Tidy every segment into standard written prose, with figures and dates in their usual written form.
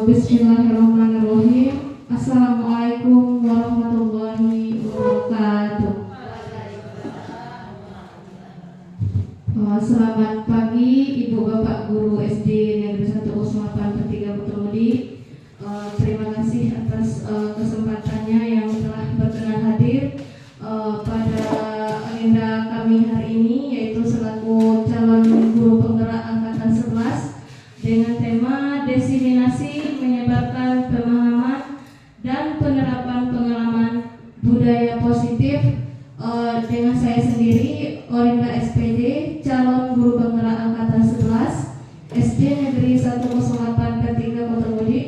Bismillahirrahmanirrahim. Assalamualaikum warahmatullahi wabarakatuh. Selamat pagi Ibu Bapak Guru SD Negeri 1 08 3 Putumudi. Terima kasih atas kesempatannya yang telah berkenan hadir pada agenda kami hari ini, yaitu selaku calon guru penggerak angkatan 11 dengan tema diseminasi menyebarkan pemahaman dan penerapan pengalaman budaya positif dengan saya sendiri, Orinda SPD, calon guru penggerak angkatan 11 SD Negeri 108 3 Putumudi,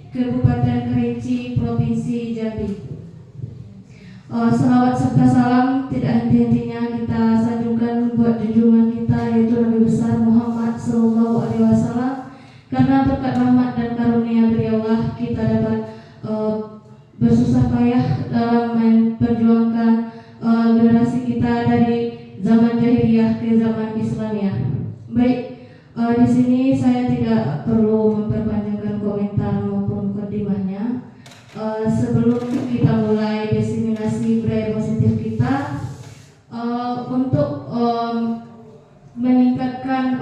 Kabupaten Kerinci, Provinsi Jambi. Salawat serta salam tidak henti-hentinya kita sanjungkan buat junjungan kita, yaitu Nabi besar Muhammad SAW. Karena berkat rahmat dan karunia beliaulah kita dapat bersusah payah dalam memperjuangkan generasi kita dari zaman jahiliyah ke zaman Islamiyah. Baik, di sini saya tidak perlu memperpanjangkan komentar maupun mukadimahnya. Sebelum kita mulai diseminasi budaya positif kita, untuk meningkatkan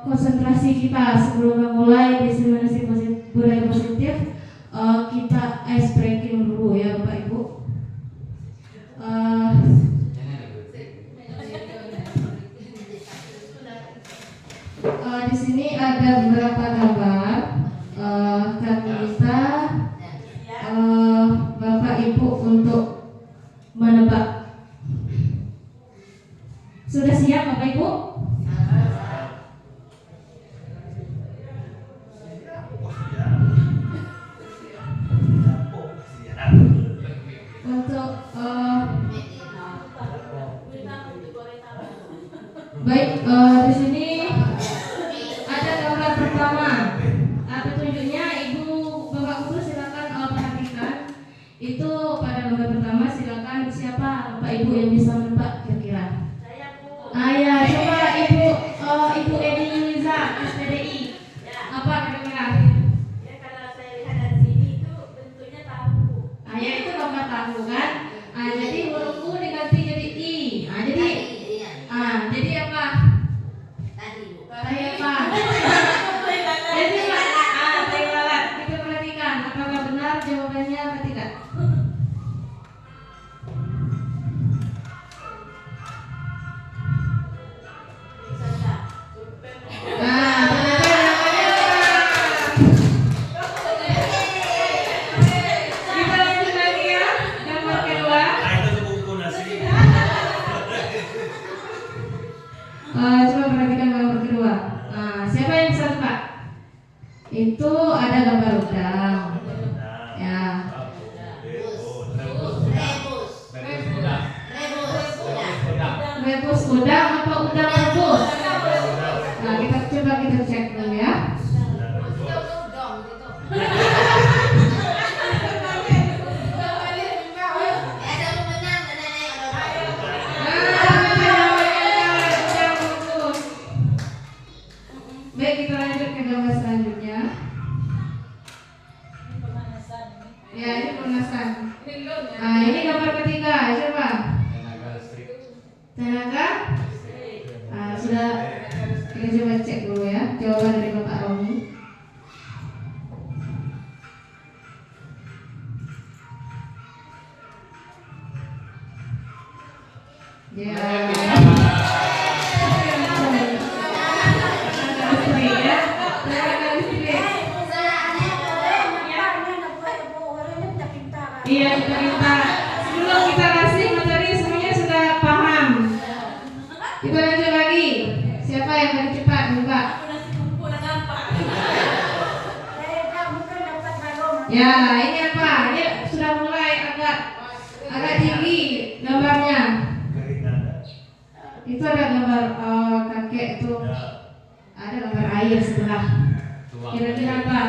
konsentrasi kita sebelum memulai diseminasi budaya positif, kita ice breaking dulu ya Bapak Ibu. Di sini ada beberapa gambar. Kami minta Bapak Ibu untuk menebak. Sudah siap Bapak Ibu? Untuk baik, di sini ada gambar pertama. Petunjuknya Ibu Bapak Guru silakan perhatikan. Itu pada gambar pertama, silakan siapa Bapak Ibu yang bisa menebak kira-kira? Saya Bu. Ya, coba Ibu Edi Yuniza SPDI. Apa kira-kira? Ya, kalau saya lihat dari sini itu bentuknya tahu. Ya, itu gambar tahu kan? Jadi huruf U diganti jadi I. Jadi apa? Tadi Bu. Tadi apa? Jadi tadi lalat. Kita perhatikan apakah benar jawabannya atau tidak. Coba perhatikan gambar kedua. Siapa yang bisa tebak? Itu ada gambar udang. Ya. Rebus udang apa udang rebus? Kita coba cek dulu ya. Baik, kita lanjut ke gambar selanjutnya. Ya, ini pemanasan. Ini gambar ketiga, coba. Tenaga? Sudah, kita coba cek dulu ya jawaban dari Bapak Romi. Ya. Iya, kita sebelum kita kasih materi semuanya sudah paham. Kita lanjut lagi. Siapa yang paling cepat buka? Ya, ini apa? Ini sudah mulai agak tinggi gambarnya. Itu ada gambar kakek itu. Ada gambar air sebelah. Kira-kira apa?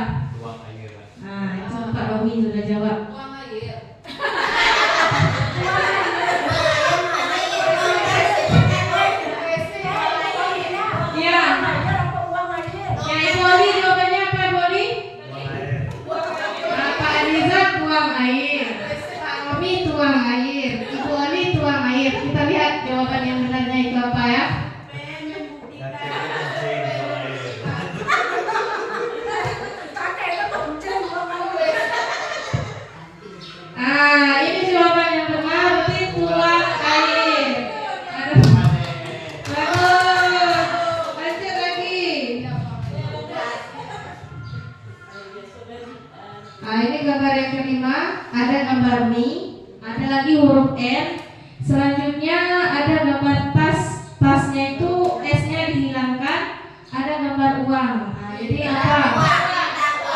Itu Pak Romi sudah jawab. Ya, gambar mie, ada lagi huruf N. Selanjutnya ada gambar tas. Tasnya itu S-nya dihilangkan. Ada gambar uang. Nah, jadi apa?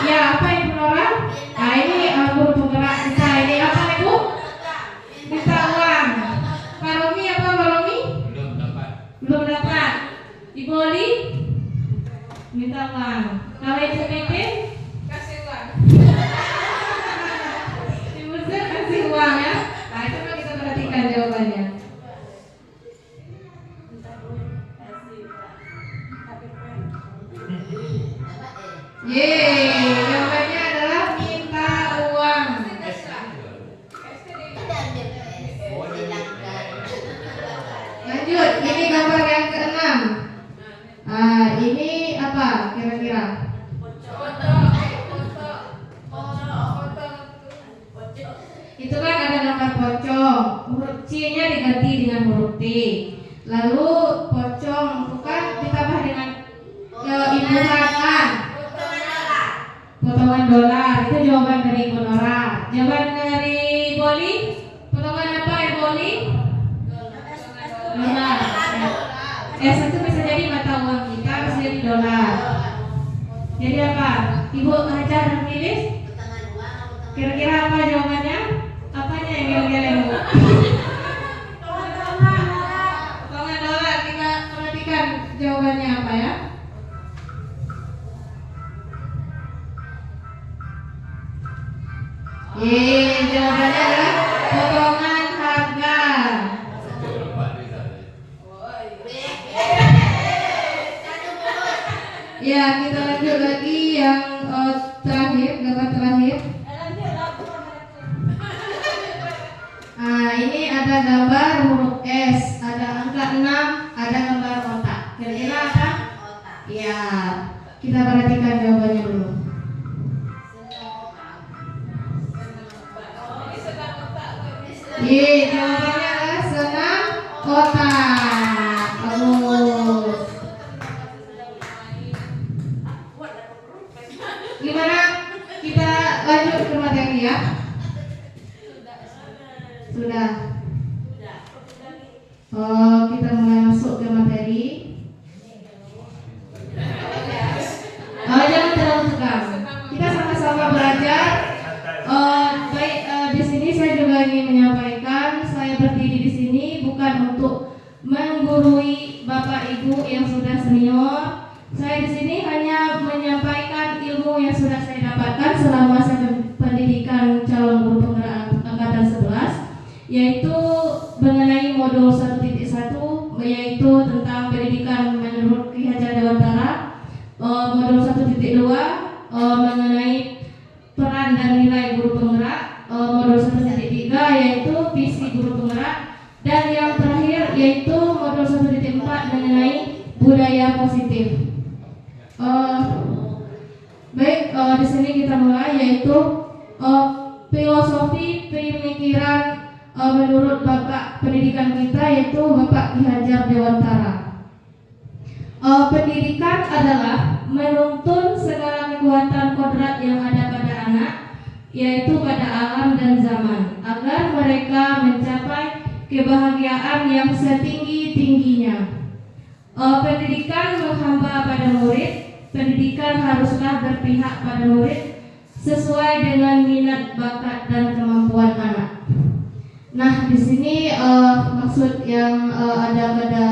Ya, apa Ibu Nora? Nah, ini guru penggerak kita. Ini apa Ibu? Minta uang. Pak Romi apa Pak Romi? Belum dapat. Ibu Oli? Minta uang. Kalau Ibu Mete? Kasih uang. Ibu Zed kasih uang ya. Nah, coba kita perhatikan jawabannya. Jawabannya adalah minta uang. Lanjut, ini gambar yang keenam. Ini apa kira-kira? Itu kan ada gambar pocong. Huruf C-nya diganti dengan huruf T. Lalu pocong itu kan ditambah dengan imbuhan kan? Potongan dolar. Itu jawaban dari Ibu Nora. Jawaban dari Ibu Oli? Potongan apa Ibu Oli? Dolar. S itu bisa jadi mata uang kita, bisa jadi dolar. Jadi apa? Ibu Hajar dan Lilis? Kira-kira apa jawabannya? Apanya yang geleng-geleng Bu? Potongan dolar. Kita perhatikan jawabannya apa ya? Jawabannya adalah potongan harga. Ya, kita lanjut lagi yang terakhir, gambar terakhir. Ini ada gambar huruf S, ada angka 6, ada gambar otak. Kira-kira apa? Ya, kita perhatikan jawabannya dulu. Jawabannya adalah senam otak. Bagus. Gimana? Kita lanjut ke materi ya. Sudah. Kita mulai masuk ke materi. Jangan terlalu tegang. Kita sama-sama belajar. Di sini saya juga ingin menyampaikan, saya berdiri di sini bukan untuk menggurui Bapak Ibu yang sudah senior. Saya di sini hanya menyampaikan ilmu yang sudah saya dapatkan selama saya pendidikan calon guru penggerak angkatan 11, yaitu mengenai modul 1.1, yaitu tentang pendidikan menurut Ki Hajar Dewantara. Modul 1.2 mengenai peran dan nilai guru penggerak. Modul 1.3 yaitu visi guru penggerak, dan yang terakhir yaitu modul 1.4 mengenai budaya positif. Di sini kita mulai, yaitu filosofi pemikiran menurut Bapak pendidikan kita, yaitu Bapak Ki Hajar Dewantara. Pendidikan adalah menuntun segala kekuatan kodrat yang ada pada anak, yaitu pada alam dan zaman, agar mereka mencapai kebahagiaan yang setinggi-tingginya. Pendidikan menghamba pada murid. Pendidikan haruslah berpihak pada murid sesuai dengan minat, bakat, dan kemampuan anak. Nah, di sini maksud yang ada pada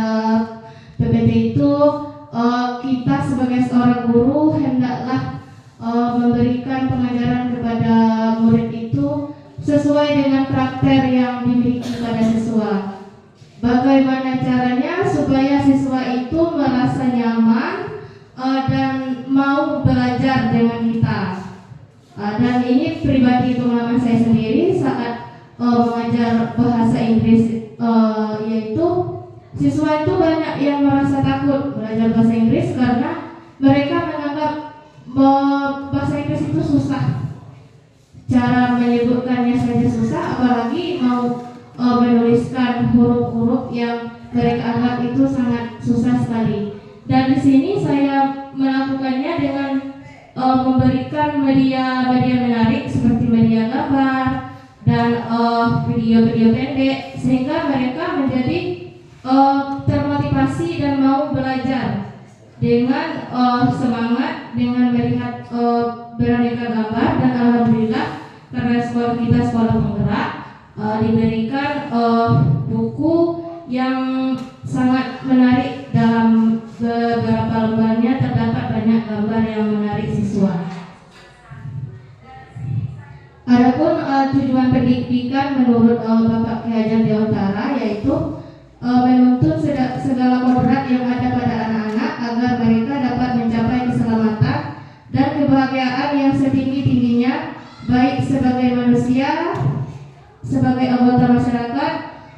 PPT itu, kita sebagai seorang guru hendaklah memberikan pengajaran kepada murid itu sesuai dengan karakter yang dimiliki pada siswa. Bagaimana caranya supaya siswa itu merasa nyaman dan mau belajar dengan kita. Dan ini pribadi pengalaman saya sendiri saat mengajar bahasa Inggris, yaitu siswa itu banyak yang merasa takut belajar bahasa Inggris karena mereka menganggap bahasa Inggris itu susah. Cara menyebutkannya saja susah, apalagi mau menuliskan huruf-huruf yang mereka anggap itu sangat susah sekali. Dan di sini saya melakukannya dengan memberikan media menarik seperti media gambar dan video-video pendek, sehingga mereka menjadi termotivasi dan mau belajar dengan semangat, dengan melihat beraneka gambar. Dan alhamdulillah karena sekolah kita sekolah penggerak, diberikan buku yang sangat menarik. Dalam beberapa lembarnya terdapat banyak gambar yang menarik siswa. Adapun tujuan pendidikan menurut Bapak Ki Hajar Dewantara yaitu menuntun segala kodrat yang ada pada anak-anak agar mereka dapat mencapai keselamatan dan kebahagiaan yang setinggi-tingginya, baik sebagai manusia, sebagai anggota masyarakat.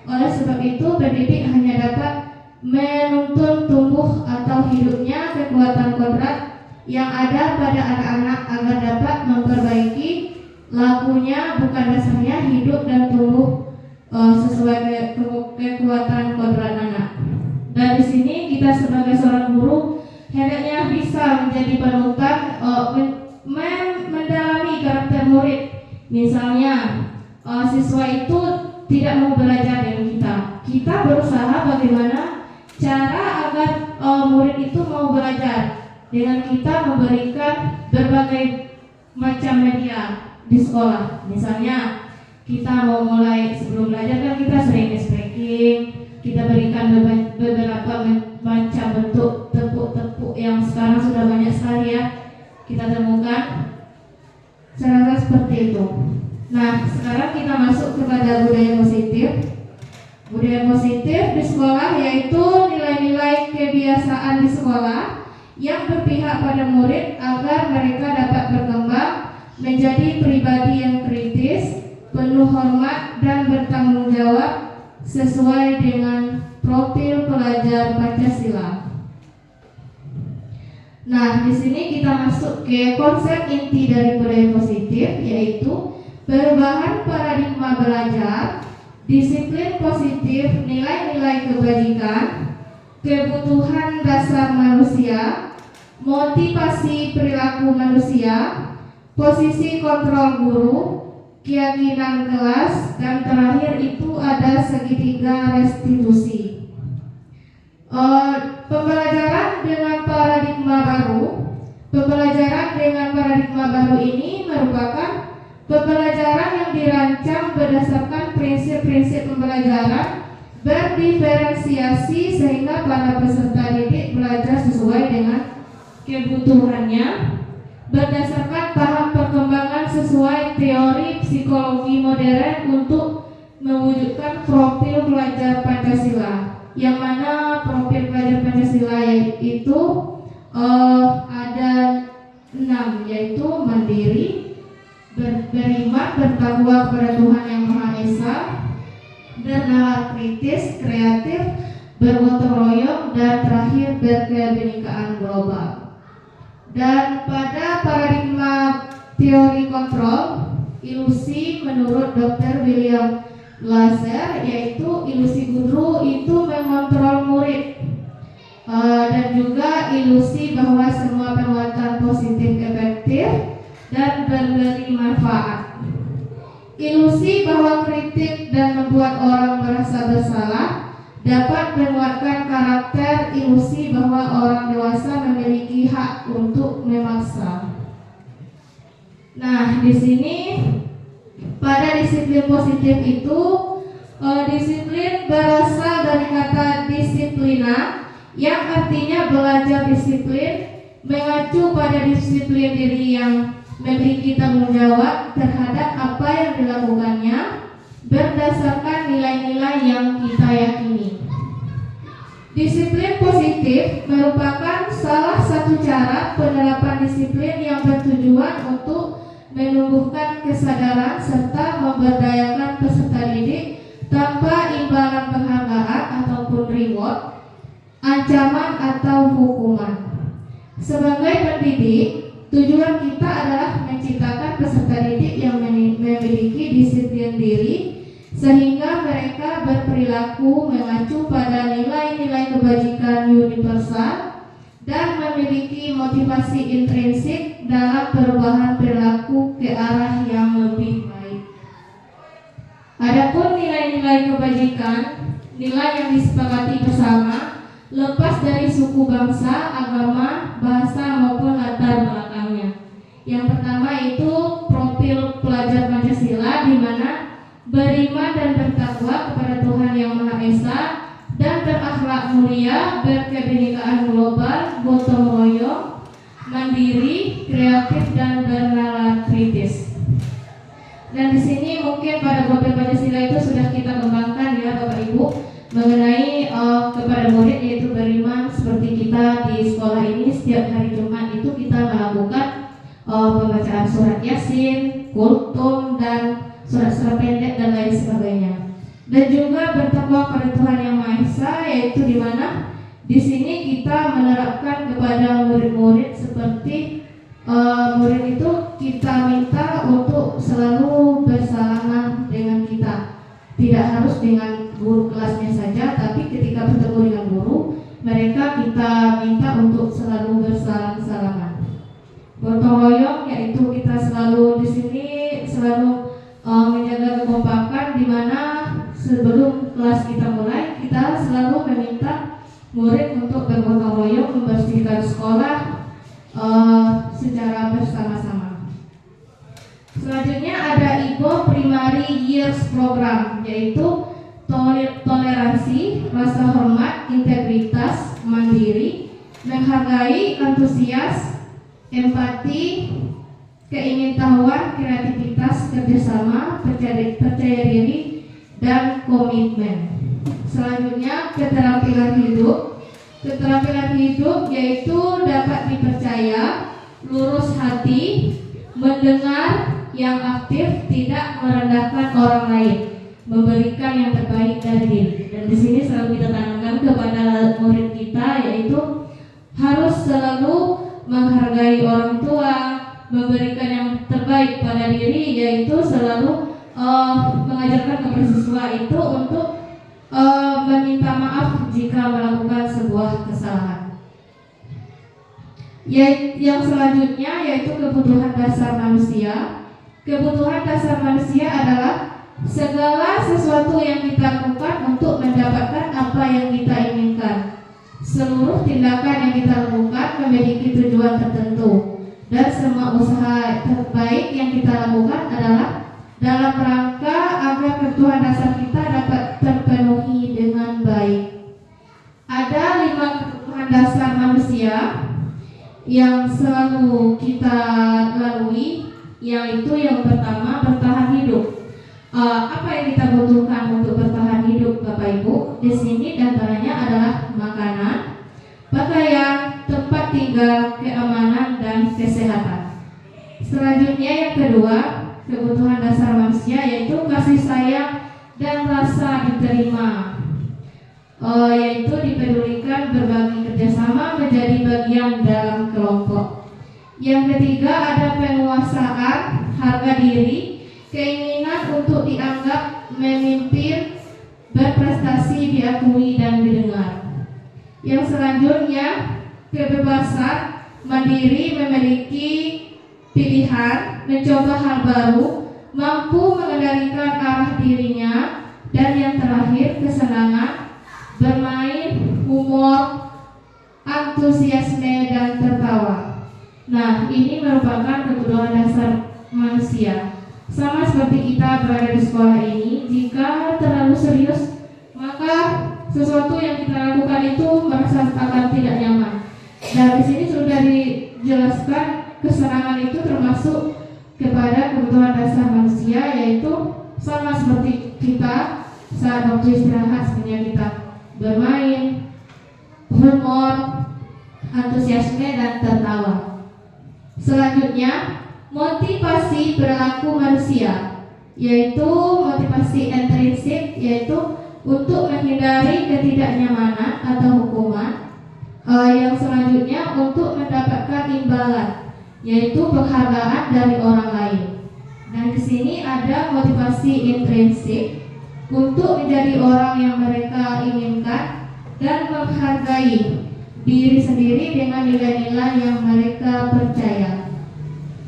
Oleh sebab itu, pendidik hanya dapat menuntun tumbuh atau hidupnya kekuatan kodrat yang ada pada anak-anak agar dapat memperbaiki lakunya, bukan dasarnya hidup dan tumbuh sesuai kekuatan kodrat anak. Dan di sini kita sebagai seorang guru hendaknya bisa menjadi panutan, mendalami karakter murid. Misalnya siswa itu tidak mau belajar dengan kita berusaha bagaimana cara agar murid itu mau belajar dengan kita memberikan berbagai macam media di sekolah. Misalnya kita mau mulai sebelum belajar kan kita sering speaking, kita berikan beberapa macam bentuk tepuk-tepuk yang sekarang sudah banyak sekali ya kita temukan. Saya rasa seperti itu. Nah, sekarang kita masuk kepada budaya positif. Budaya positif di sekolah yaitu nilai-nilai kebiasaan di sekolah yang berpihak pada murid agar mereka dapat berkembang menjadi pribadi yang kritis, penuh hormat dan bertanggung jawab sesuai dengan profil pelajar Pancasila. Nah, di sini kita masuk ke konsep inti dari budaya positif, yaitu perubahan paradigma belajar, disiplin positif, nilai-nilai kebajikan, kebutuhan dasar manusia, motivasi perilaku manusia, posisi kontrol guru, keyakinan kelas, dan terakhir itu ada segitiga restitusi. Pembelajaran dengan paradigma baru. Pembelajaran dengan paradigma baru ini merupakan pembelajaran yang dirancang berdasarkan prinsip-prinsip pembelajaran berdiferensiasi sehingga para peserta didik belajar sesuai dengan kebutuhannya berdasarkan tahap perkembangan sesuai teori psikologi modern untuk mewujudkan profil pelajar Pancasila. Yang mana profil pelajar Pancasila itu ada 6, yaitu mandiri, beriman, bertakwa kepada Tuhan Yang Maha Esa, bernalar kritis, kreatif, bergotong royong, dan terakhir berkebinekaan global. Dan pada paradigma teori kontrol ilusi menurut Dr. William Glasser, yaitu ilusi guru itu mengontrol murid, dan juga ilusi bahwa semua perbuatan positif efektif dan memberi manfaat. Ilusi bahwa kritik dan membuat orang merasa bersalah dapat menguatkan karakter. Ilusi bahwa orang dewasa memiliki hak untuk memaksa. Nah, di sini pada disiplin positif itu, disiplin berasal dari kata disiplina yang artinya belajar disiplin, mengacu pada disiplin diri yang memiliki tanggung jawab terhadap apa yang dilakukannya berdasarkan nilai-nilai yang kita yakini. Disiplin positif merupakan salah satu cara penerapan disiplin yang bertujuan untuk menumbuhkan kesadaran serta memberdayakan peserta didik tanpa imbalan penghargaan ataupun reward, ancaman atau hukuman. Sebagai pendidik, tujuan kita adalah menciptakan peserta didik yang memiliki disiplin diri sehingga mereka berperilaku mengacu pada nilai-nilai kebajikan universal dan memiliki motivasi intrinsik dalam perubahan perilaku ke arah yang lebih baik. Adapun nilai-nilai kebajikan, nilai yang disepakati bersama, lepas dari suku bangsa, agama, bahasa maupun latar belakangnya. Yang pertama itu profil pelajar Pancasila, di mana beriman dan bertakwa kepada Tuhan Yang Maha Esa dan berakhlak mulia, berkebinekaan global, gotong royong, mandiri, kreatif dan bernalar kritis. Dan di sini mungkin pada profil Pancasila itu sudah kita kembangkan ya Bapak Ibu mengenai kepada murid, yaitu beriman seperti kita di sekolah ini setiap hari Jumat itu kita melakukan pembacaan surat Yasin, kultum dan surat-surat pendek dan lain sebagainya. Dan juga bertakwa pada Tuhan Yang Maha Esa, yaitu di mana di sini kita menerapkan kepada murid-murid seperti murid itu kita minta untuk selalu bersalaman dengan kita. Tidak harus dengan guru kelasnya saja, tapi ketika bertemu dengan guru, mereka kita minta untuk selalu bersalam-salaman. Gotong royong, yaitu kita selalu di sini selalu menjaga kekompakan, di mana sebelum kelas kita mulai, kita selalu meminta murid untuk bergotong royong membersihkan sekolah secara bersama-sama. Selanjutnya ada IPO Primary Years Program, yaitu toleransi, rasa hormat, integritas, mandiri, menghargai, antusias, empati, keingintahuan, kreativitas, kerjasama, percaya diri, dan komitmen. Selanjutnya keterampilan hidup. Keterampilan hidup yaitu dapat dipercaya, lurus hati, mendengar yang aktif, tidak merendahkan orang lain, memberikan yang terbaik dari diri. Dan di sini selalu kita tanamkan kepada murid kita, yaitu harus selalu menghargai orang tua, memberikan yang terbaik pada diri, yaitu selalu mengajarkan kepada siswa itu untuk meminta maaf jika melakukan sebuah kesalahan. Yang selanjutnya yaitu kebutuhan dasar manusia. Kebutuhan dasar manusia adalah segala sesuatu yang kita lakukan untuk mendapatkan apa yang kita inginkan. Seluruh tindakan yang kita lakukan memiliki tujuan tertentu, dan semua usaha terbaik yang kita lakukan adalah dalam rangka agar kebutuhan dasar kita dapat terpenuhi dengan baik. Ada 5 kebutuhan dasar manusia yang selalu kita lalui, yaitu yang pertama bertahan hidup. Apa yang kita butuhkan untuk bertahan hidup, Bapak Ibu? Di sini diantaranya adalah makanan, pakaian, tempat tinggal, keamanan, dan kesehatan. Selanjutnya yang kedua, kebutuhan dasar manusia yaitu kasih sayang dan rasa diterima, yaitu dipedulikan, berbagi, kerjasama, menjadi bagian dalam kelompok. Yang ketiga ada penguasaan, harga diri, keinginan untuk dianggap, memimpin, berprestasi, diakui dan didengar. Yang selanjutnya kebebasan, mandiri, memiliki pilihan, mencoba hal baru, mampu mengendalikan arah dirinya, dan yang terakhir kesenangan, bermain, humor, antusiasme, dan tertawa. Nah, ini merupakan kebutuhan dasar manusia. Sama seperti kita berada di sekolah ini, jika terlalu serius, maka sesuatu yang kita lakukan itu merasa akan tidak nyaman. Dan di sini sudah dijelaskan kesenangan itu termasuk kepada kebutuhan dasar manusia, yaitu sama seperti kita saat waktu istirahat sebenarnya kita bermain, humor, antusiasme, dan tertawa. Selanjutnya motivasi perilaku manusia, yaitu motivasi intrinsik, yaitu untuk menghindari ketidaknyamanan atau hukuman. Yang selanjutnya untuk mendapatkan imbalan, yaitu penghargaan dari orang lain. Dan di sini ada motivasi intrinsik untuk menjadi orang yang mereka inginkan dan menghargai diri sendiri dengan nilai-nilai yang mereka percaya.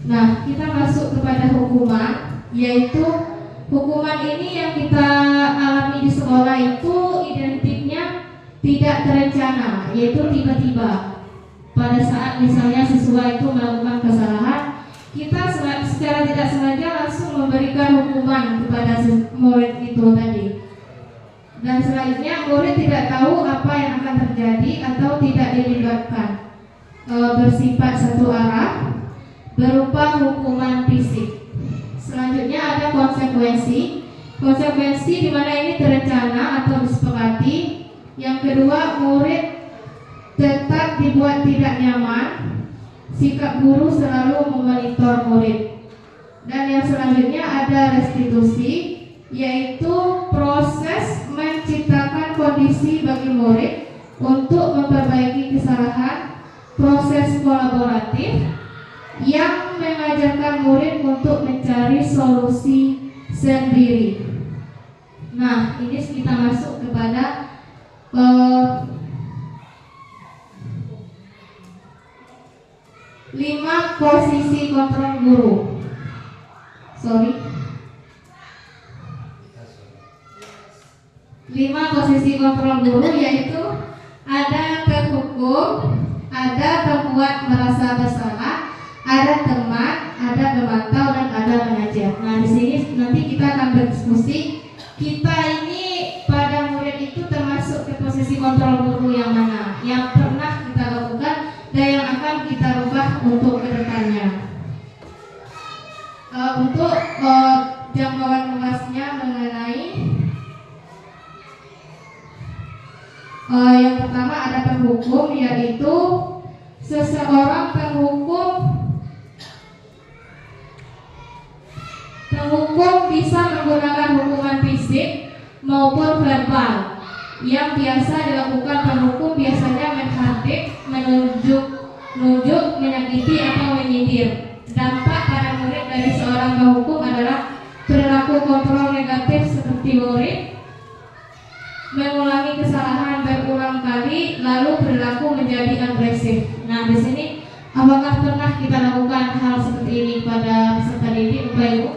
Nah, kita masuk kepada hukuman, yaitu hukuman ini yang kita alami di sekolah itu identiknya tidak terencana, yaitu tiba-tiba. Pada saat misalnya siswa itu melakukan kesalahan, kita secara tidak sengaja langsung memberikan hukuman kepada murid itu tadi. Dan selanjutnya murid tidak tahu apa yang akan terjadi atau tidak dilibatkan, bersifat satu arah berupa hukuman fisik. Selanjutnya ada konsekuensi. Konsekuensi di mana ini terencana atau disepakati. Yang kedua, murid tetap dibuat tidak nyaman. Sikap guru selalu memonitor murid. Dan yang selanjutnya ada restitusi, yaitu proses menciptakan kondisi bagi murid untuk memperbaiki kesalahan. Proses kolaboratif yang mengajarkan murid untuk mencari solusi sendiri. Nah, ini kita masuk kepada 5 posisi kontrol guru. 5 posisi kontrol guru, yaitu ada penghukum, ada pembuat merasa bersalah, ada teman, ada pemantau, dan ada pengajar. Nah, di sini nanti kita akan berdiskusi. Kita ini pada murid itu termasuk ke posisi kontrol guru yang mana, yang pernah kita lakukan dan yang akan kita rubah untuk kedepannya. Untuk jangkauan luasnya mengenai yang pertama ada penghukum, yaitu seseorang penghukum bisa menggunakan hukuman fisik maupun verbal. Yang biasa dilakukan penghukum biasanya menghardik, menunjuk, menyakiti atau menyindir. Dampak pada murid dari seorang penghukum adalah perilaku kontrol negatif seperti murid mengulangi kesalahan berulang kali, lalu perilaku menjadi agresif. Nah, di sini apakah pernah kita lakukan hal seperti ini pada peserta didik, Bapak Ibu?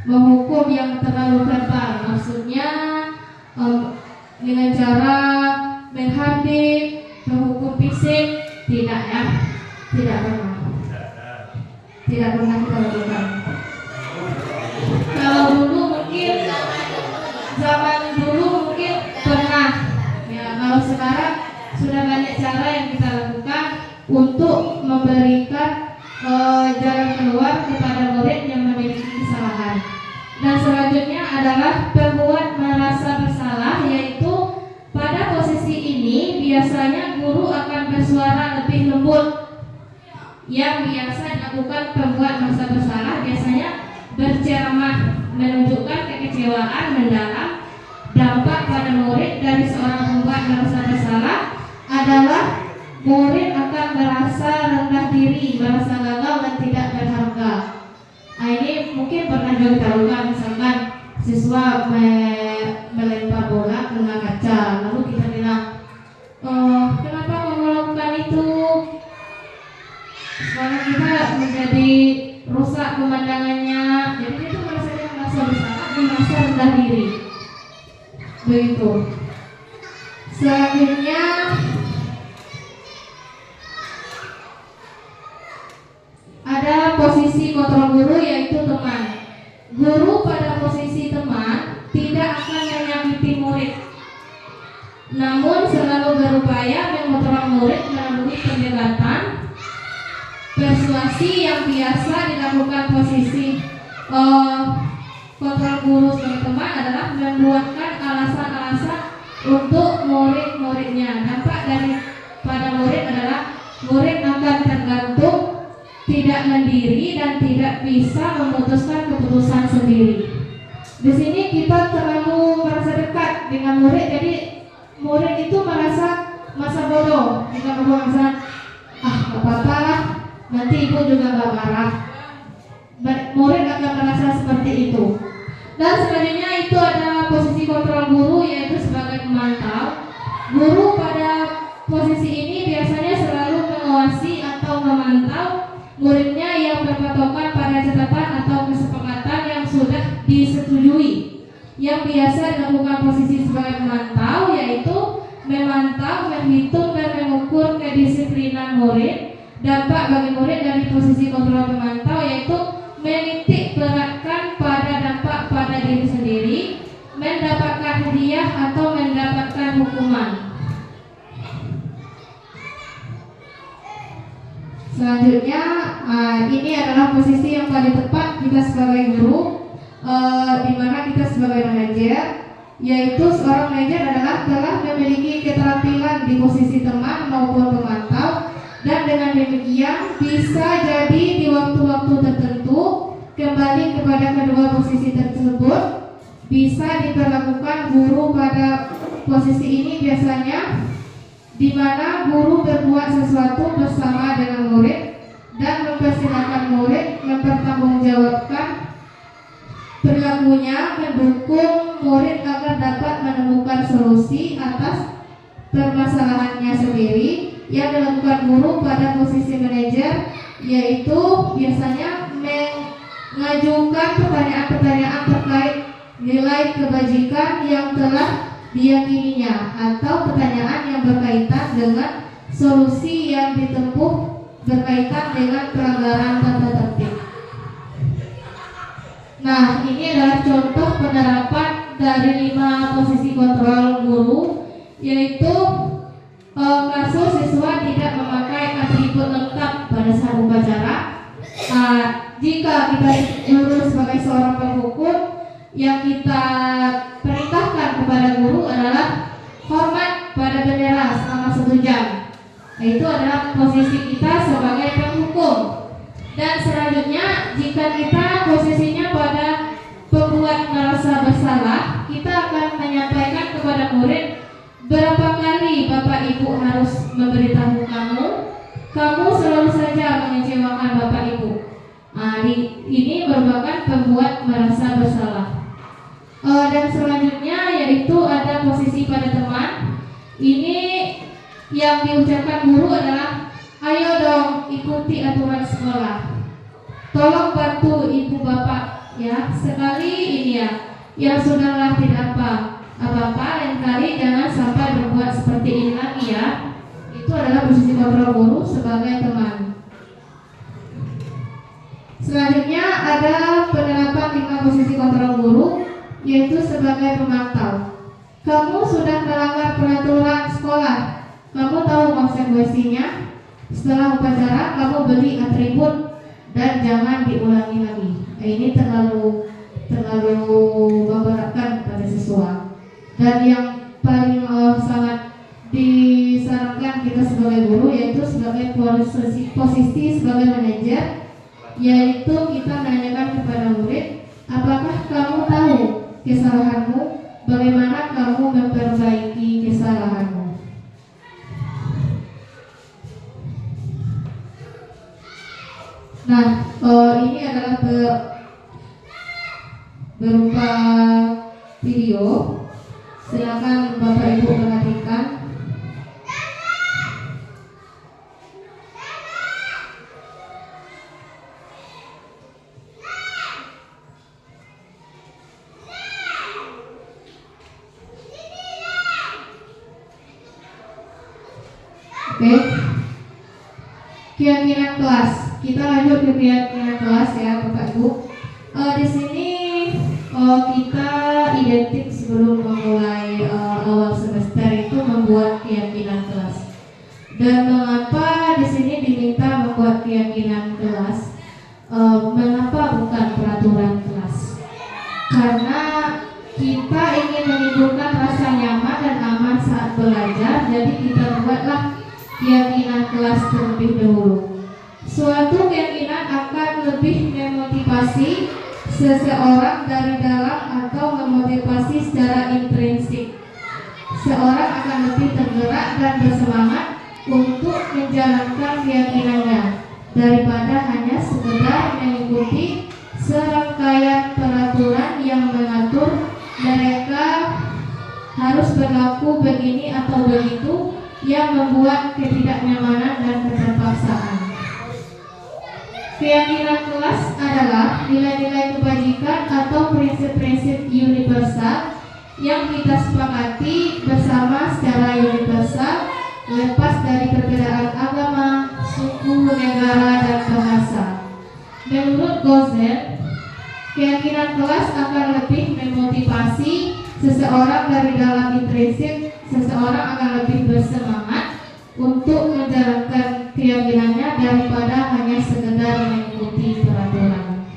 Menghukum yang terlalu verbal, maksudnya dengan cara menghardik, menghukum fisik, tidak ya? Tidak pernah. Tidak pernah kita lakukan. Kalau dulu mungkin, zaman dulu mungkin pernah. Ya, kalau sekarang sudah banyak cara yang kita lakukan untuk memberikan jalan keluar kepada murid yang memiliki kesalahan. Dan selanjutnya adalah pembuat merasa bersalah, yaitu pada posisi ini biasanya guru akan bersuara lebih lembut. Yang biasa dilakukan pembuat merasa bersalah biasanya berceramah, menunjukkan kekecewaan mendalam. Dampak pada murid dari seorang pembuat merasa bersalah adalah murid akan merasa rendah diri, merasa gagal dan tidak berharga. Nah, ini mungkin pernah juga kita lakukan, misalkan siswa melempar bola kena kaca, lalu kita bilang, kenapa mau melakukan itu? Sekolah kita menjadi rusak pemandangannya. Jadi itu merasa bersalah dan merasa rendah diri. Begitu. Selanjutnya ada posisi kontrol guru, yaitu teman. Guru pada posisi teman tidak akan menyakiti murid, namun selalu berupaya mengontrol murid melalui pendekatan persuasi yang biasa dilakukan. Posisi kontrol guru sebagai teman adalah membuatkan alasan-alasan untuk murid-muridnya. Dampak dari pada murid adalah murid akan tergantung, tidak mandiri, dan tidak bisa memutuskan keputusan sendiri. Di sini kita terlalu merasa dekat dengan murid, jadi murid itu merasa masa bodoh. Jika merasa gak apa-apa lah, nanti ibu juga gak marah. Murid akan merasa seperti itu. Dan selanjutnya itu ada posisi kontrol guru, yaitu sebagai pemantau. Guru pada posisi ini biasanya selalu mengawasi atau memantau muridnya yang berpatokan pada catatan atau kesepakatan yang sudah disetujui yang biasa dilakukan posisi sebagai pemantau, yaitu memantau, menghitung, dan mengukur kedisiplinan murid. Dampak bagi murid dari posisi kontrol pemantau yaitu menitik beratkan pada dampak pada diri sendiri, mendapatkan hadiah atau mendapatkan hukuman. Selanjutnya, ini adalah posisi yang paling tepat kita sebagai guru, di mana kita sebagai manajer, yaitu seorang manajer adalah telah memiliki keterampilan di posisi teman maupun pemantau, dan dengan demikian bisa jadi di waktu-waktu tertentu kembali kepada kedua posisi tersebut bisa diperlakukan guru. Pada posisi ini biasanya di mana guru berbuat sesuatu bersama dengan murid dan mempersilahkan murid mempertanggungjawabkan perilakunya, mendukung murid agar dapat menemukan solusi atas permasalahannya sendiri. Yang dilakukan guru pada posisi manajer yaitu biasanya mengajukan pertanyaan-pertanyaan terkait nilai kebajikan yang telah diyakininya atau pertanyaan yang berkaitan dengan solusi yang ditempuh berkaitan dengan pelanggaran tata tertib. Nah, ini adalah contoh penerapan dari 5 posisi kontrol guru, yaitu kasus siswa tidak memakai atribut lengkap pada saat upacara. Jika kita guru sebagai seorang penghukum, yang kita perintahkan kepada guru adalah hormat pada bendera selama 1 jam. Itu adalah posisi kita sebagai penghukum. Dan selanjutnya, jika kita posisinya pada pembuat merasa bersalah, kita akan menyampaikan kepada murid, berapa kali Bapak Ibu harus memberitahu kamu selalu saja mengecewakan Bapak Ibu. Ini merupakan pembuat merasa bersalah. Dan selanjutnya yaitu ada posisi pada teman. Ini yang diucapkan guru adalah, ayo dong ikuti aturan sekolah. Tolong bantu ibu bapak ya. Sekali ini ya sudahlah, tidak apa-apa, lain kali jangan sampai berbuat seperti ini lagi ya. Itu adalah posisi kontrol guru sebagai teman. Selanjutnya ada penerapan 5 posisi kontrol guru, yaitu sebagai pemantau. Kamu sudah melanggar peraturan sekolah, kamu tahu konsekuensinya. Setelah upacara kamu beli atribut dan jangan diulangi lagi. Ini terlalu memberatkan pada siswa. Dan yang paling sangat disarankan kita sebagai guru yaitu sebagai posisi sebagai manajer, yaitu kita menanyakan kepada murid, apakah kamu tahu kesalahanmu, bagaimana kamu memperbaiki kesalahanmu. Nah, ini adalah berupa video. Silakan Bapak Ibu perhatikan. Oke. Keyakinan kelas. Kita lanjut ke keyakinan kelas ya, Bapak Ibu. Di sini kita identik sebelum memulai awal semester itu membuat keyakinan kelas. Dan mengapa di sini diminta membuat keyakinan kelas? Mengapa bukan peraturan kelas? Karena kita ingin menimbulkan rasa nyaman dan aman saat belajar, jadi kita buatlah keyakinan kelas terlebih dahulu. Suatu keyakinan akan lebih memotivasi seseorang dari dalam atau memotivasi secara intrinsik. Seorang akan lebih tergerak dan bersemangat untuk menjalankan keyakinannya daripada hanya sekedar mengikuti serangkaian peraturan yang mengatur mereka harus berlaku begini atau begitu, yang membuat ketidaknyamanan dan keterpaksaan. Keyakinan kelas adalah nilai-nilai kebajikan atau prinsip-prinsip universal yang kita sepakati bersama secara universal, lepas dari perbedaan agama, suku, negara, dan bahasa. Menurut Gozen, keyakinan kelas akan lebih memotivasi seseorang dari dalam intrinsik. Seseorang akan lebih bersemangat untuk menjalankan keyakinannya daripada hanya sekedar mengikuti peraturan.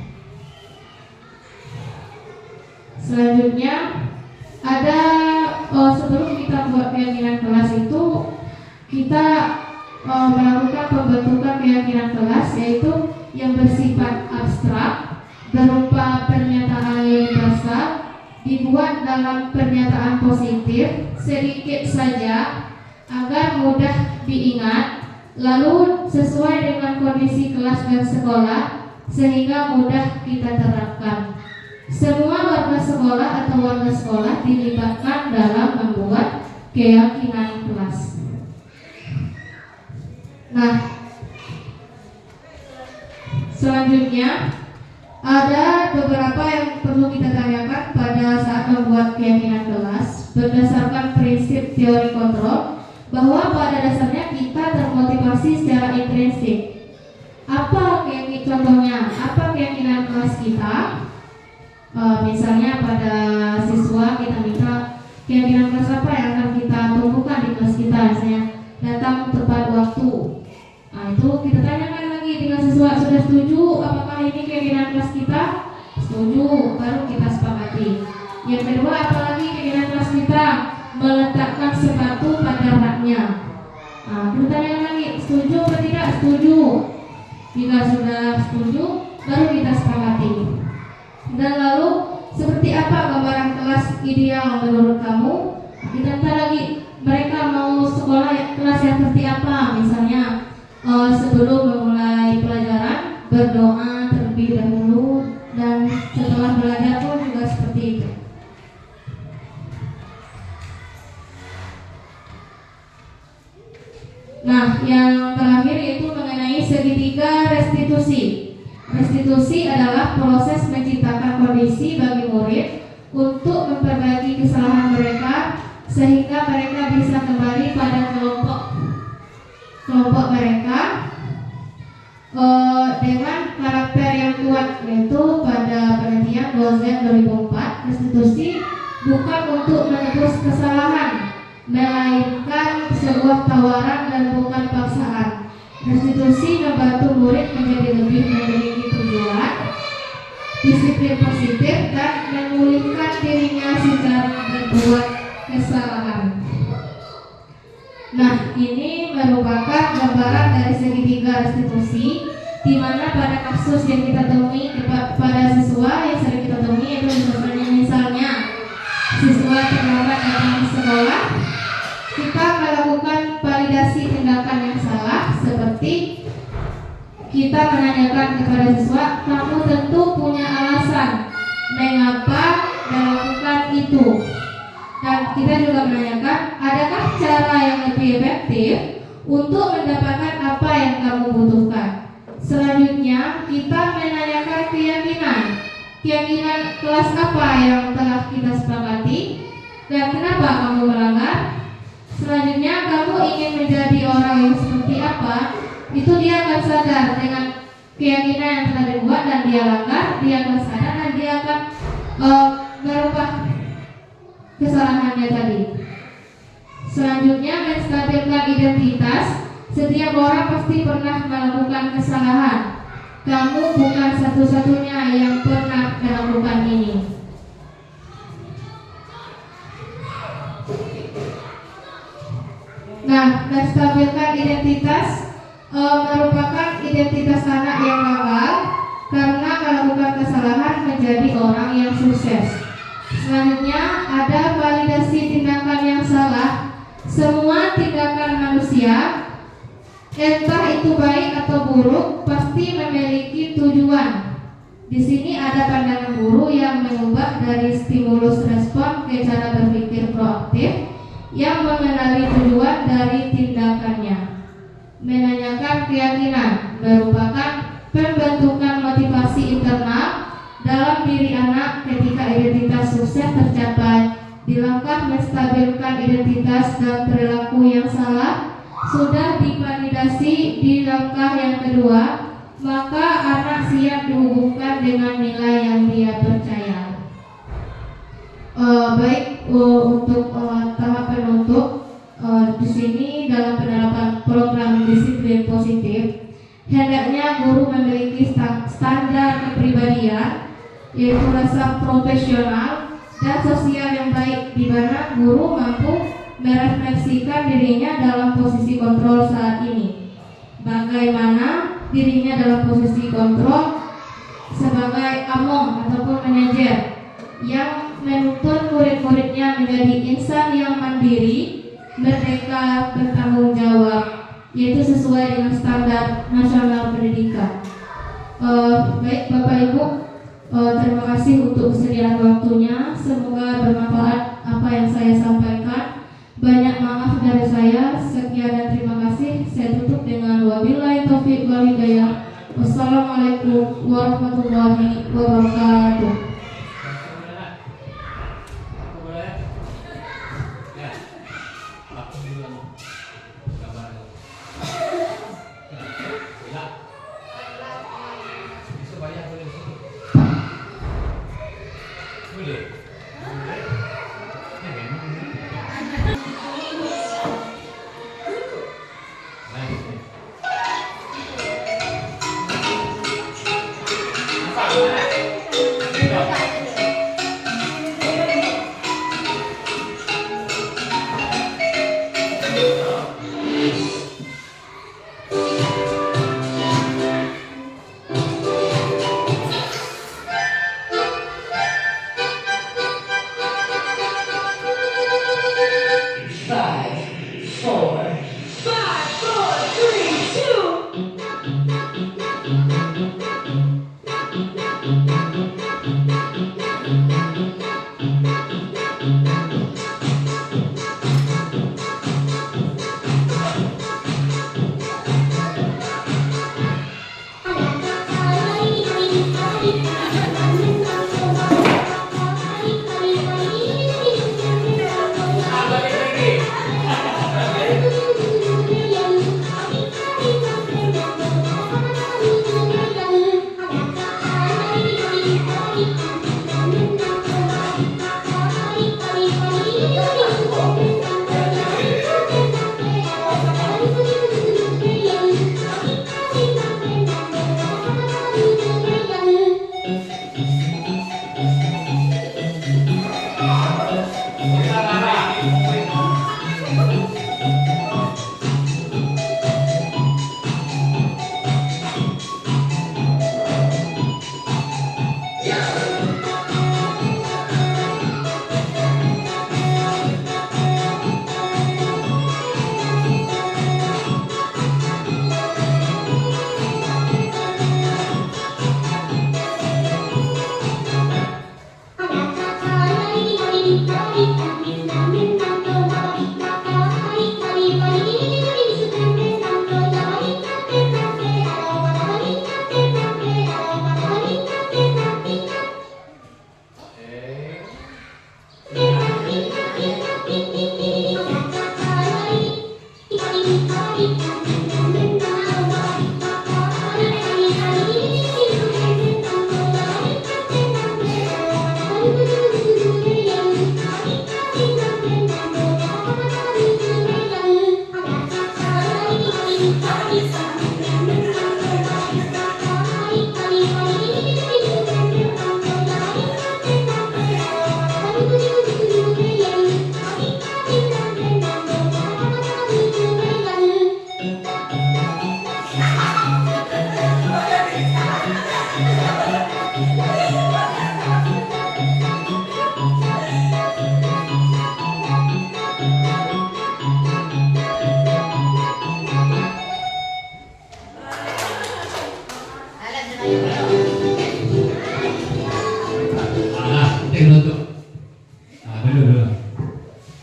Selanjutnya ada sebelum kita buat keyakinan kelas itu kita melakukan pembentukan keyakinan kelas, yaitu yang bersifat abstrak berupa pernyataan universal, dibuat dalam pernyataan positif sedikit saja agar mudah diingat, lalu sesuai dengan kondisi kelas dan sekolah sehingga mudah kita terapkan. Semua warga sekolah atau warga sekolah dilibatkan dalam membuat keyakinan kelas. Nah, selanjutnya ada beberapa yang perlu kita tanyakan pada saat membuat keyakinan kelas berdasarkan prinsip teori kontrol, bahwa pada dasarnya kita termotivasi secara intrinsik. Apa contohnya? Apa keyakinan kelas kita? Misalnya pada siswa kita minta keyakinan kelas apa yang akan kita tumbuhkan di kelas kita, misalnya datang tepat waktu. Nah, itu kita tanyakan lagi dengan siswa, sudah setuju apakah ini keyakinan kelas kita? Setuju, baru kita sepakati. Yang kedua, apalagi keyakinan kelas kita? Meletakkan sepatu pada raknya. Nah, kita tanyakan lagi, setuju atau tidak? Setuju. Jika sudah setuju, baru kita sepakati. Dan lalu, seperti apa gambaran kelas ideal menurut kamu? Kita minta lagi, mereka mau sekolah kelas yang seperti apa? Misalnya sebelum memulai pelajaran berdoa terlebih dahulu, dan setelah belajar pun juga seperti itu. Nah, yang terakhir yaitu mengenai segitiga restitusi. Restitusi adalah proses menciptakan kondisi bagi murid untuk memperbaiki kesalahan mereka sehingga mereka bisa kembali pada kelompok mereka dengan karakter yang kuat, yaitu pada penelitian Gozen 2004, restitusi bukan untuk menebus kesalahan, melainkan sebuah tawaran dan bukan paksaan. Restitusi membantu murid menjadi lebih memiliki tujuan, disiplin positif, dan memulihkan dirinya secara berbuat kesalahan. Nah, ini merupakan gambaran dari segitiga restitusi, di mana pada kasus yang kita temui pada siswa yang sering kita temui, itu misalnya siswa terlambat datang ke sekolah, kita melakukan validasi tindakan yang salah, seperti kita menanyakan kepada siswa, kamu tentu punya alasan mengapa melakukan itu. Dan kita juga menanyakan, adakah cara yang lebih efektif untuk mendapatkan apa yang kamu butuhkan. Selanjutnya kita menanyakan keyakinan kelas apa yang telah kita sepakati dan kenapa kamu melanggar. Selanjutnya, kamu ingin menjadi orang yang seperti apa? Itu dia akan sadar dengan keyakinan yang telah dibuat dan dia langgar, dia akan sadar dan dia akan merubah kesalahannya tadi. Selanjutnya, menstabilkan identitas. Setiap orang pasti pernah melakukan kesalahan. Kamu bukan satu-satunya yang pernah melakukan ini. Nah, menstabilkan identitas merupakan identitas anak yang gagal karena melakukan kesalahan menjadi orang yang sukses. Selanjutnya ada validasi tindakan yang salah. Semua tindakan manusia, entah itu baik atau buruk, pasti memiliki tujuan. Di sini ada pandangan guru yang mengubah dari stimulus respon ke cara berpikir proaktif yang mengenali tujuan dari tindakannya. Menanyakan keyakinan merupakan pembentukan motivasi internal dalam diri anak ketika identitas sukses tercapai. Di langkah menstabilkan identitas dan perilaku yang salah sudah divalidasi di langkah yang kedua, maka anak siap dihubungkan dengan nilai yang dia percaya. Untuk tahap penutup di sini dalam penerapan program disiplin positif, hendaknya guru memiliki standar kepribadian, yaitu rasa profesional dan sosial yang baik, di mana guru mampu merefleksikan dirinya dalam posisi kontrol saat ini. Bagaimana dirinya dalam posisi kontrol sebagai among ataupun manajer yang menuntun murid-muridnya menjadi insan yang mandiri, merdeka, bertanggung jawab, yaitu sesuai dengan standar nasional pendidikan. Baik Bapak Ibu, terima kasih untuk kesediaan waktunya. Semoga bermanfaat apa yang saya sampaikan. Banyak maaf dari saya. Sekian dan terima kasih. Saya tutup dengan wabillahi taufiq wal hidayah. Wassalamualaikum warahmatullahi wabarakatuh.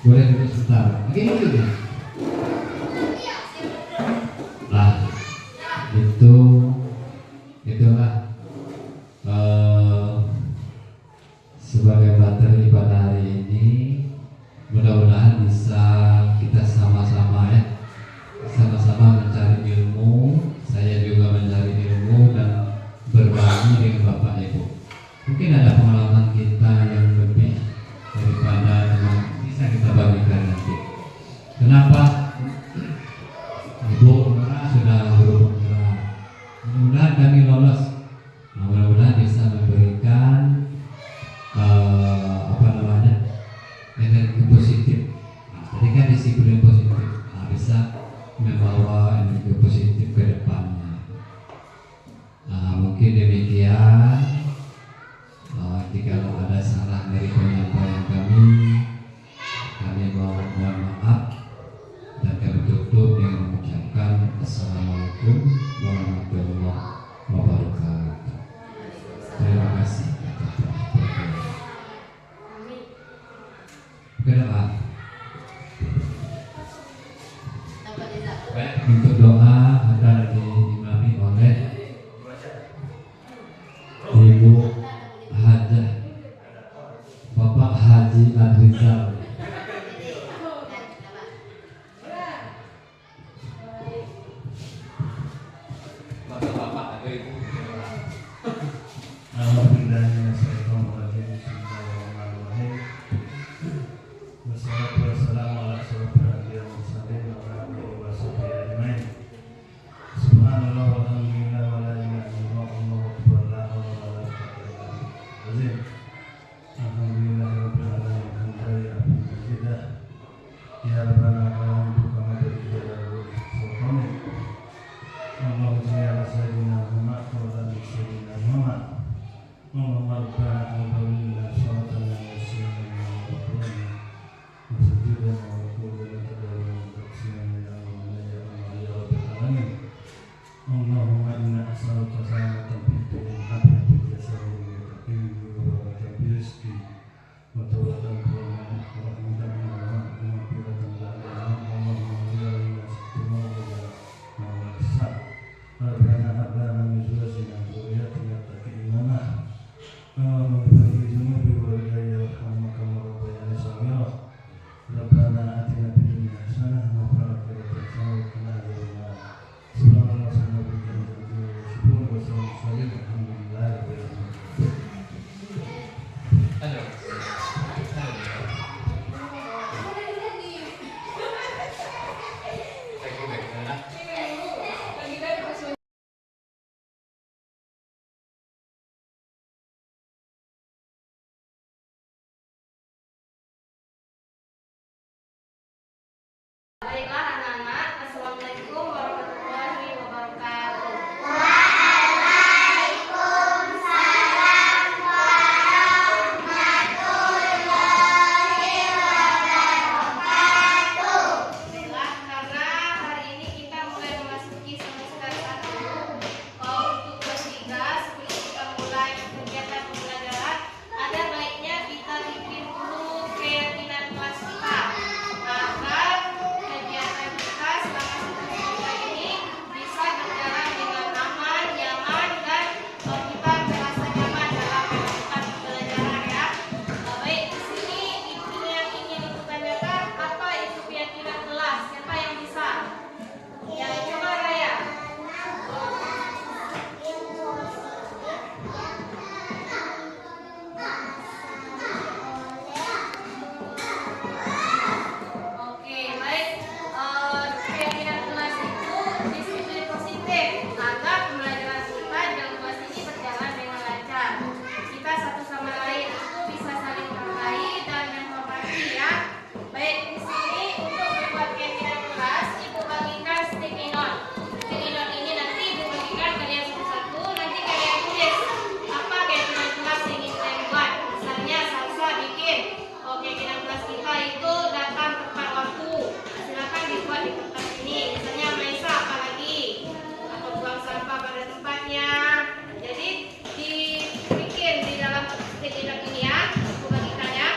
Boleh duduk sebentar. Begini dulu. Lah, itu bapak atau ibu. Wassalamualaikum warahmatullahi wabarakatuh. Subhanallah walhamdulillah wa la ilaha illallah wallahu akbar la haula wa la quwwata illa billah. Alhamdulillahirabbil alamin hamdan majidah ya rabbana alhamduka ma bi'idha sultani. Allahumma salli ala sayyidina Muhammad wa ala ali sayyidina Muhammad. Allahumma rabbana taqabbal minna sholatan wa salatan wa qur'ana wa sujudan wa ruku'an wa tadawwan wa taqsiman ya Allah ya Allah ya rabbal alamin. Allahumma inna as'aluka salamatan fid dunya wa fil jasadi wa taqiyyu wa taqiyyu rizqi wa tawbatan qawlan wa rahmatan min Allah wa maghfiratan lana Allahumma ghfir lana dhunubana wa ihsan rabbana hab lana min azwajina wa dhurriyyatina qurrata a'yun Allahumma ighfir li dhunubi wa walidayya warhamhuma kama rabbayani shaghira rabbana atina fid dunya hasanah wa fil akhirati hasanah wa qina adzaban nar. Subhanallah wa sallallahu alhamdulillah. Aduh. Baiklah anak-anak, Assalamualaikum warahmatullahi wabarakatuh. Baiklah, karena hari ini kita mulai memasuki semester 1. Untuk kelas 3, sebelum kita mulai kegiatan pembelajaran, ada baiknya kita bikin dulu keyakinan kelas kita. Agar kegiatan kita selama 1 minggu ini bisa berjalan dengan aman, nyaman, dan kita merasa nyaman dalam melakukan pembelajaran ya. Baik, di sini intinya yang ingin ibu tanyakan, apa itu keyakinan kelas? Siapa yang bisa? Ya, coba Raya. Oke, baik. Keyakinan kelas itu disiplin positif agar pembelajaran kita di dalam kelas ini berjalan dengan lancar. Kita satu sama lain itu bisa saling menghargai dan menghormati ya. Baik, di sini untuk membuat keyakinan kelas, ibu bagikan sticky note. Sticky note ini nanti ibu bagikan kalian satu-satu. Nanti kalian tulis apa keyakinan kelas yang ingin kalian buat. Misalnya Salsa bikin, keyakinan kelas kita itu datang tepat waktu. Silakan dibuat di kertas ini. Misalnya Maisa apalagi, atau buang sampah pada tempatnya. Jadi dibikin di dalam sticky note ini ya. Aku bagikan ya.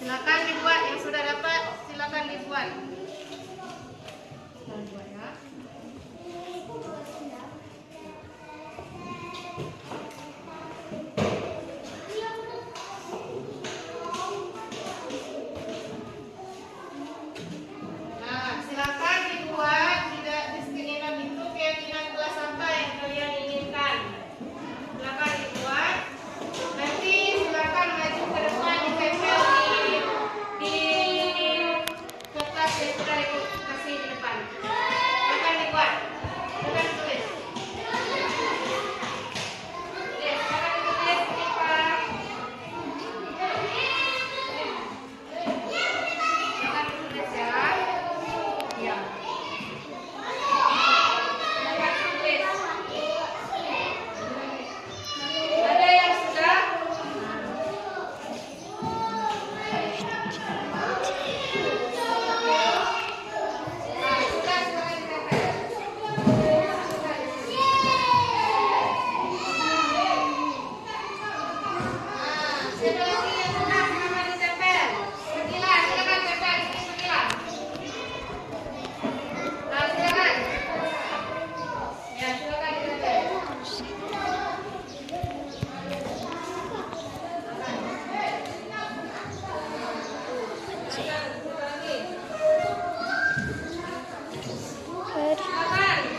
Silakan dibuat, yang sudah dapat silakan dibuat. Kita buat ya. Nah, silakan dibuat di sticky note itu keyakinan kelas apa yang kalian inginkan. Silakan dibuat. Nanti silakan maju ke depan ditempel di kertas itu Silakan,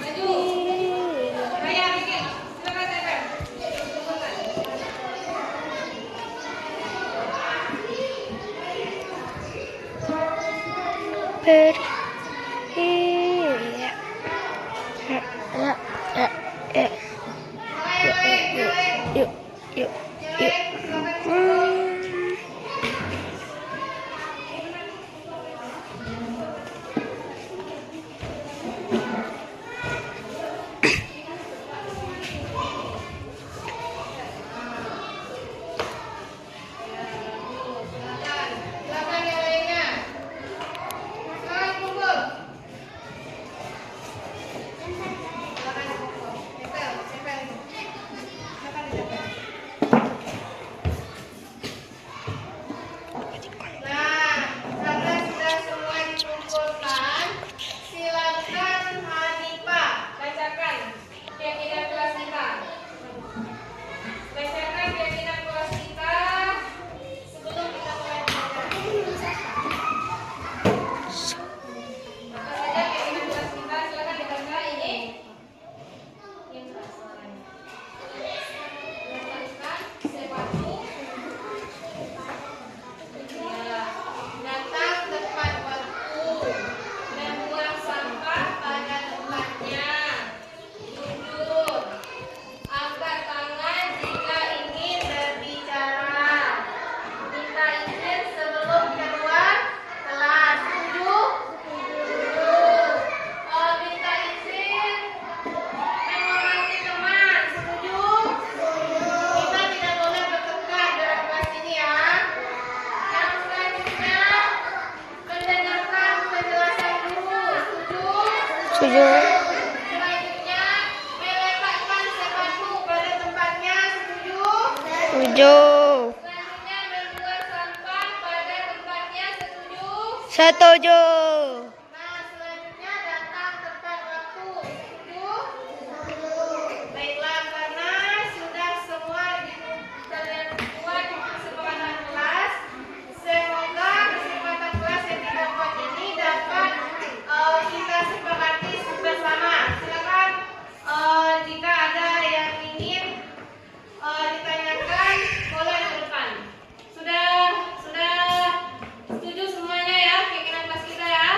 maju. Raya, bikin. Silakan, Teten. Yuk, yuk, yuk. Silakan yang lainnya. Silakan kumpul. Silakan kumpul. Tempel, tempel. Silakan ditempel. Nah, karena sudah semua dikumpulkan, silakan Hanifah bacakan keyakinan kelas kita. Bacakan keyakinan kelas kita sebelum kita mulai belajar. Apa saja keyakinan kelas kita? Silakan dibaca ini. Yang keras suaranya. Melakukan sesuatu. Ya, datang tepat waktu dan buang sampah pada tempatnya. Jujur, angkat tangan jika ingin berbicara. Minta izin sebelum keluar kelas. Setuju? Minta izin menghormati teman. Setuju? Kita tidak boleh bertengkar dalam kelas ini ya. Yang selanjutnya mendengarkan penjelasan guru. Setuju? Setuju. Selanjutnya meletakkan sepatu pada tempatnya. Setuju? Setuju. Selanjutnya membuang sampah pada tempatnya. Setuju? Setuju. Nah, selanjutnya datang tepat waktu. Setuju? Baiklah, karena sudah semua kalian buat kesepakatan kelas, semoga kesepakatan kelas yang kita buat ini dapat kita sepakati bersama. Silakan jika ada yang ingin ditanyakan, boleh ke depan. Sudah setuju semuanya ya keyakinan kelas kita ya?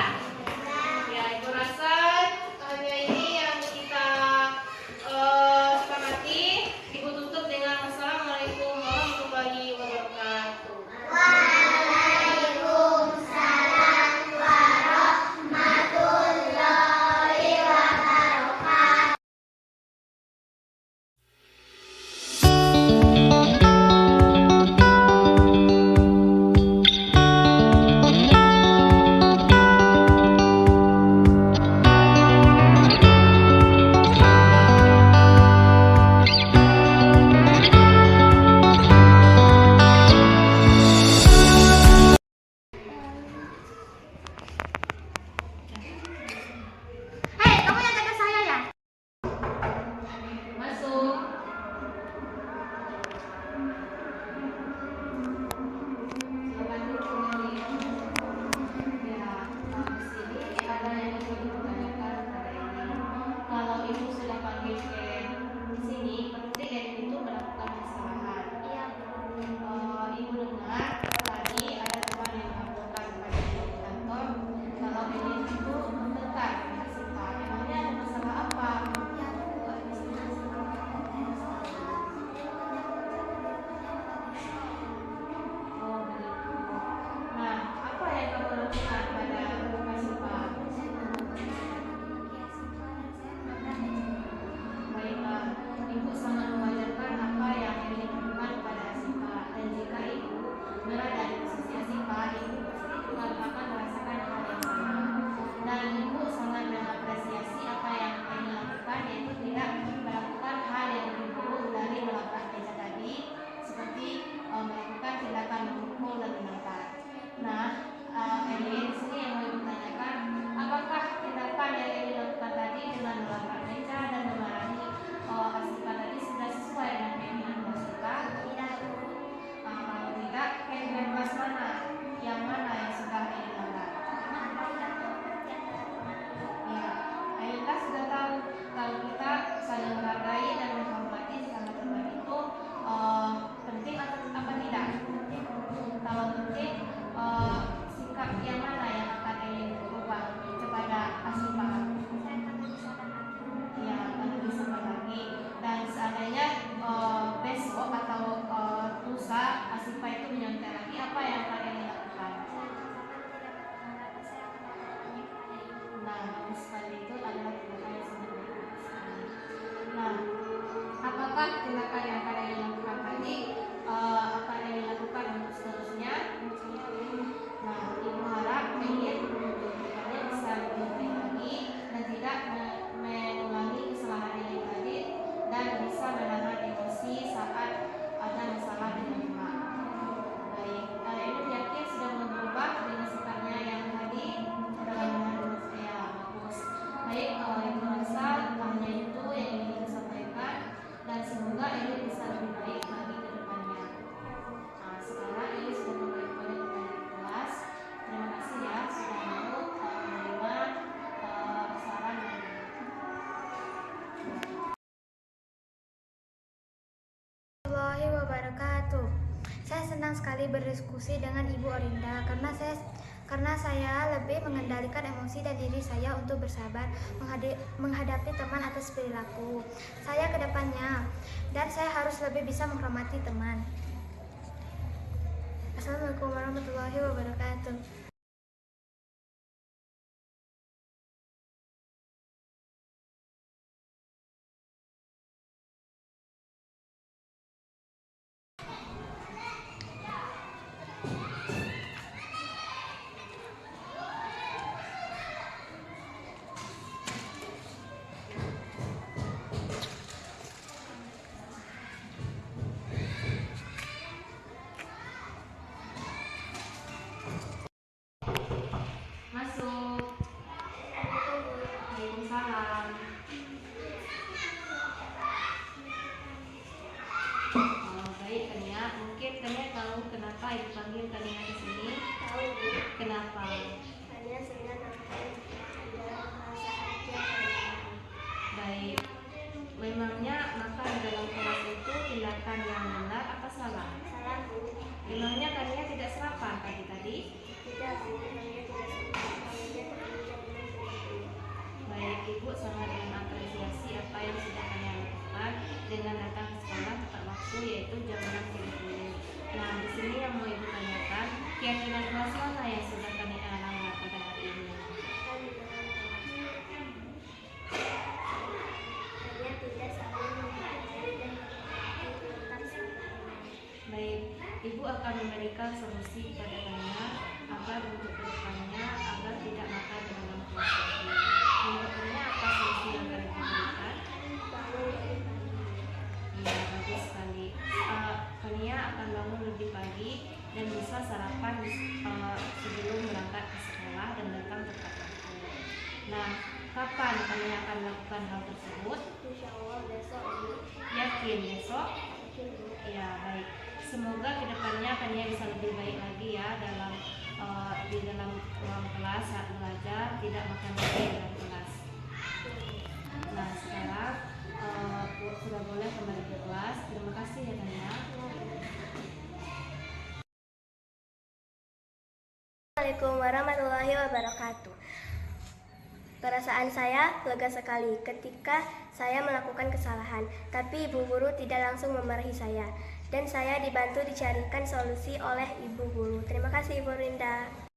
berdiskusi dengan Ibu Orinda karena saya lebih mengendalikan emosi dan diri saya untuk bersabar menghadapi teman atas perilaku saya ke depannya, dan saya harus lebih bisa menghormati teman. Assalamualaikum warahmatullahi wabarakatuh. Masuk. Waalaikumsalam. Baik Kania, mungkin Kania tahu kenapa Ibu panggil Kania di sini? Tahu, Bu. Kenapa? Hanya senang ada perasaan yang Baik. Memangnya maka di dalam kelas itu tindakan yang benar apa salah? salah, Bu. Memangnya Kania tidak serapan tadi? Tidak, Bu. Hanya tidak sempat. Hanya terlalu. Baik, Ibu sangat mengapresiasi apa yang sudah Kania lakukan dengan datang ke sekolah tepat waktu, yaitu jam 6.30. Nah, di sini yang mau Ibu tanyakan, keyakinan kelas mana yang sudah Kania langgar pada hari ini? Hanya tidak saling mempelajari dan tentang Baik, Ibu akan memberikan solusi kepada Kania agar untuk kedepannya agar tidak nakal di dalam kelas lagi. Menurut Kania apa solusi yang akan diberikan? Iya, bagus sekali. Kania akan bangun lebih pagi dan bisa sarapan sebelum berangkat ke sekolah dan datang tepat waktu. Nah, kapan Kania akan melakukan hal tersebut? Insya Allah besok, Bu. Yakin besok? Mungkin, Bu. Ya, baik. Semoga kedepannya Kania bisa lebih baik lagi ya di dalam ruang kelas saat belajar, tidak makan lagi di dalam kelas. Nah, sekarang sudah boleh kembali ke kelas. Terima kasih ya Kania. Assalamualaikum warahmatullahi wabarakatuh. Perasaan saya lega sekali ketika saya melakukan kesalahan, tapi ibu guru tidak langsung memarahi saya, dan saya dibantu dicarikan solusi oleh ibu guru. Terima kasih, Ibu Rinda.